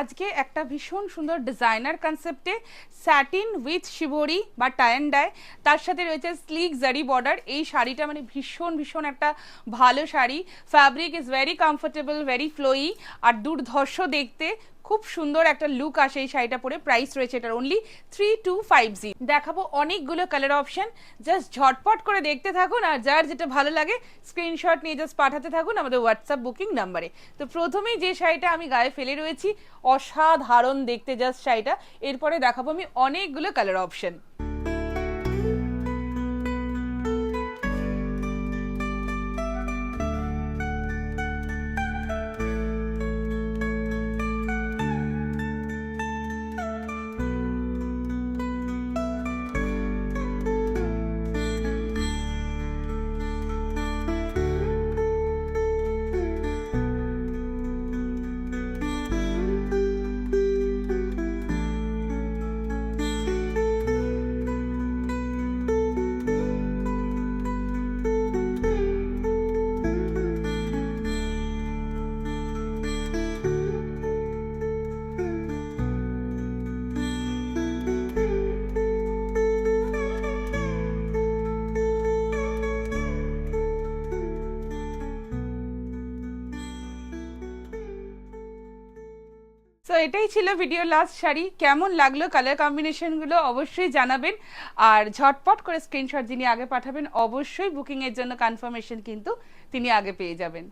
আজকে একটা ভীষণ সুন্দর ডিজাইনার কনসেপ্টে স্যাটিন উইথ শিবরি বা টাই অ্যান্ড ডাই, তার সাথে রয়েছে স্লিক জারি বর্ডার। এই শাড়িটা মানে ভীষণ ভীষণ একটা ভালো sari. Fabric is very comfortable, very flowy আর দুর্ধর্ষ দেখতে। খুব সুন্দর একটা লুক আসে এই শাড়িটা পরে। প্রাইস রয়েছে এটার অনলি 3250। দেখাবো অনেকগুলো কালার অপশন, জাস্ট ঝটপট করে দেখতে থাকুন আর যার যেটা ভালো লাগে স্ক্রিনশট নিয়ে জাস্ট পাঠাতে থাকুন আমাদের হোয়াটসঅ্যাপ বুকিং নাম্বারে। তো প্রথমেই যে শাড়িটা আমি গায়ে ফেলে রয়েছি, অসাধারণ দেখতে জাস্ট শাড়িটা। এরপরে দেখাবো আমি অনেকগুলো কালার অপশন। তো এটাই ছিল ভিডিও লাস্ট শাড়ি। কেমন লাগলো কালার কম্বিনেশনগুলো অবশ্যই জানাবেন। আর ঝটপট করে স্ক্রিনশট যিনি আগে পাঠাবেন অবশ্যই বুকিংয়ের জন্য কনফার্মেশন কিন্তু তিনি আগে পেয়ে যাবেন।